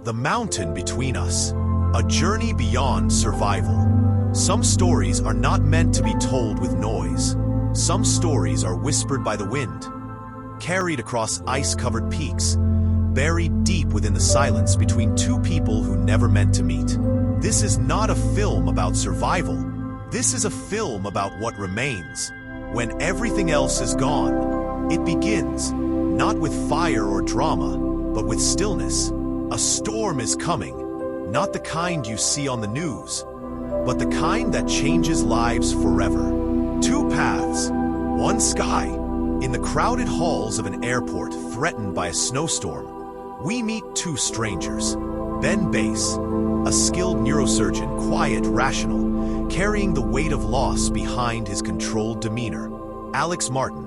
The mountain between us. A journey beyond survival. Some stories are not meant to be told with noise. Some stories are whispered by the wind, carried across ice-covered peaks, buried deep within the silence between two people who never meant to meet. This is not a film about survival. This is a film about what remains. When everything else is gone, it begins, not with fire or drama, but with stillness. A storm is coming, not the kind you see on the news, but the kind that changes lives forever. Two paths, one sky. In the crowded halls of an airport threatened by a snowstorm, we meet two strangers. Ben Bass, a skilled neurosurgeon, quiet, rational, carrying the weight of loss behind his controlled demeanor. Alex Martin,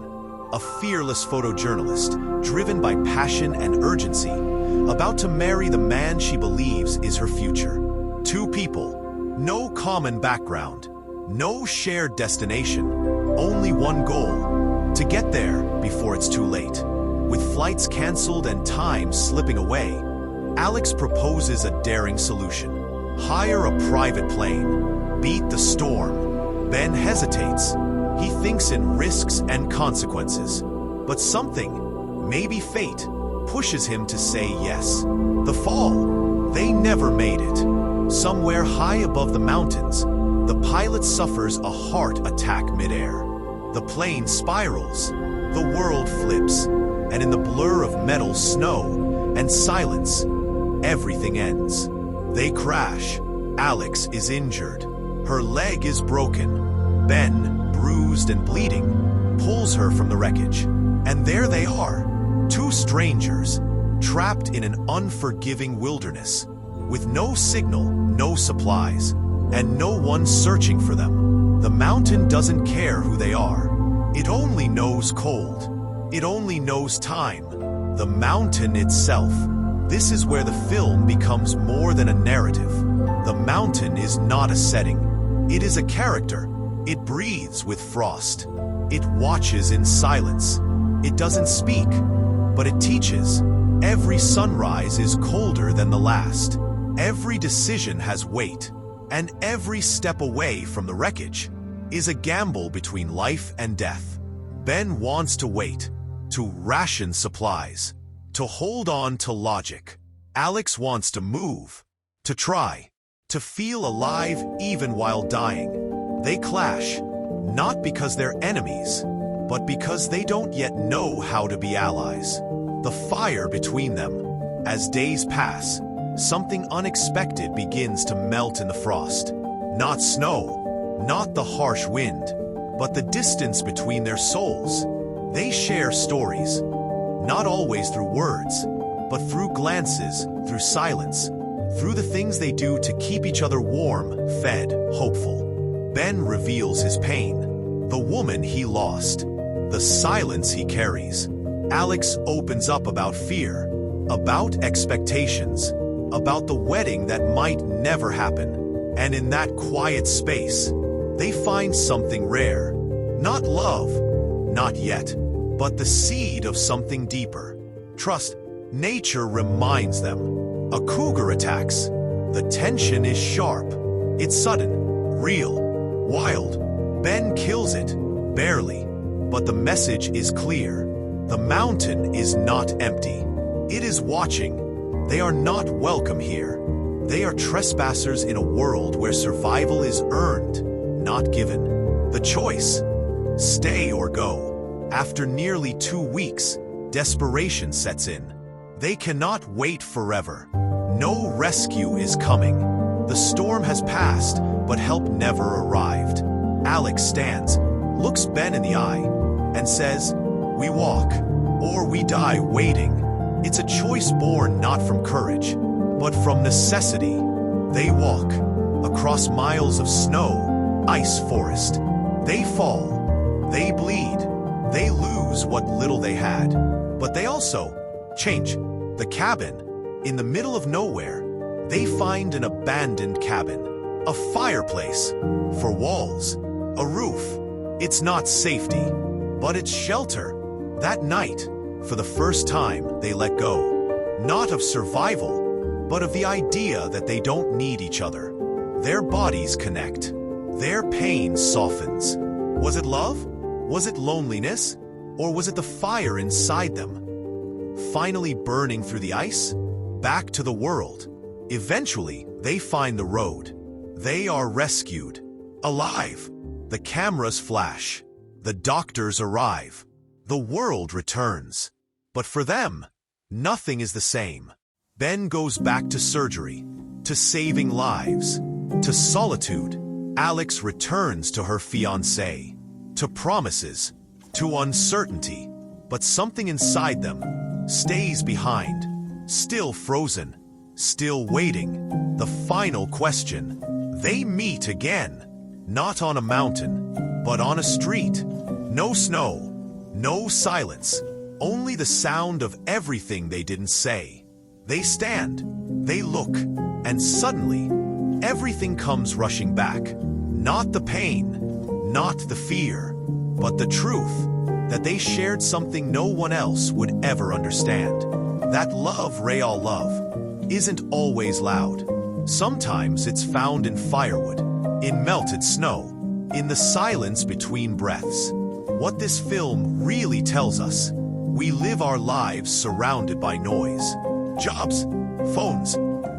a fearless photojournalist, driven by passion and urgency, about to marry the man she believes is her future. Two people, no common background, no shared destination, only one goal: to get there before it's too late. With flights canceled and time slipping away, Alex proposes a daring solution. Hire a private plane. Beat the storm. Ben hesitates. He thinks in risks and consequences. But something, maybe fate, pushes him to say yes. The fall. They never made it. Somewhere high above the mountains, the pilot suffers a heart attack midair. The plane spirals. The world flips. And in the blur of metal, snow, and silence, everything ends. They crash. Alex is injured. Her leg is broken. Ben, bruised and bleeding, pulls her from the wreckage. And there they are, two strangers, trapped in an unforgiving wilderness, with no signal, no supplies, and no one searching for them. The mountain doesn't care who they are. It only knows cold. It only knows time. The mountain itself. This is where the film becomes more than a narrative. The mountain is not a setting. It is a character. It breathes with frost. It watches in silence. It doesn't speak, but it teaches. Every sunrise is colder than the last. Every decision has weight, and every step away from the wreckage is a gamble between life and death. Ben wants to wait, to ration supplies, to hold on to logic. Alex wants to move, to try, to feel alive even while dying. They clash, not because they're enemies, but because they don't yet know how to be allies. The fire between them. As days pass, something unexpected begins to melt in the frost. Not snow, not the harsh wind, but the distance between their souls. They share stories, not always through words, but through glances, through silence, through the things they do to keep each other warm, fed, hopeful. Ben reveals his pain, the woman he lost, the silence he carries. Alex opens up about fear, about expectations, about the wedding that might never happen. And in that quiet space, they find something rare. Not love, not yet, but the seed of something deeper. Trust. Nature reminds them. A cougar attacks. The tension is sharp. It's sudden, real, wild. Ben kills it, barely. But the message is clear. The mountain is not empty. It is watching. They are not welcome here. They are trespassers in a world where survival is earned, not given. The choice, stay or go. After nearly 2 weeks, desperation sets in. They cannot wait forever. No rescue is coming. The storm has passed, but help never arrived. Alex stands, looks Ben in the eye, and says, "We walk, or we die waiting." It's a choice born not from courage, but from necessity. They walk, across miles of snow, ice forest. They fall, they bleed, they lose what little they had. But they also change. The cabin, in the middle of nowhere, they find an abandoned cabin. A fireplace, for walls, a roof. It's not safety, but it's shelter. That night, for the first time, they let go. Not of survival, but of the idea that they don't need each other. Their bodies connect. Their pain softens. Was it love? Was it loneliness? Or was it the fire inside them? Finally burning through the ice? Back to the world. Eventually, they find the road. They are rescued. Alive. The cameras flash. The doctors arrive. The world returns. But for them, nothing is the same. Ben goes back to surgery, to saving lives, to solitude. Alex returns to her fiancé, to promises, to uncertainty. But something inside them stays behind, still frozen, still waiting. The final question. They meet again, not on a mountain, but on a street. No snow, no silence, only the sound of everything they didn't say. They stand, they look, and suddenly, everything comes rushing back. Not the pain, not the fear, but the truth that they shared something no one else would ever understand. That love, real love, isn't always loud. Sometimes it's found in firewood, in melted snow, in the silence between breaths. What this film really tells us, we live our lives surrounded by noise. Jobs, phones,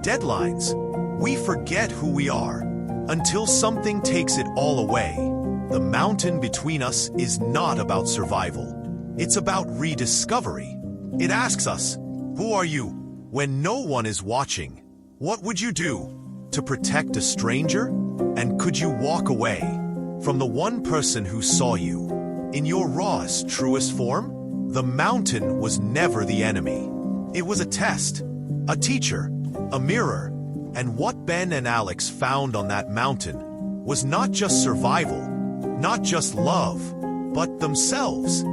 deadlines. We forget who we are until something takes it all away. The mountain between us is not about survival. It's about rediscovery. It asks us, who are you? When no one is watching, what would you do to protect a stranger? And could you walk away from the one person who saw you in your rawest, truest form? The mountain was never the enemy. It was a test, a teacher, a mirror. And what Ben and Alex found on that mountain was not just survival, not just love, but themselves.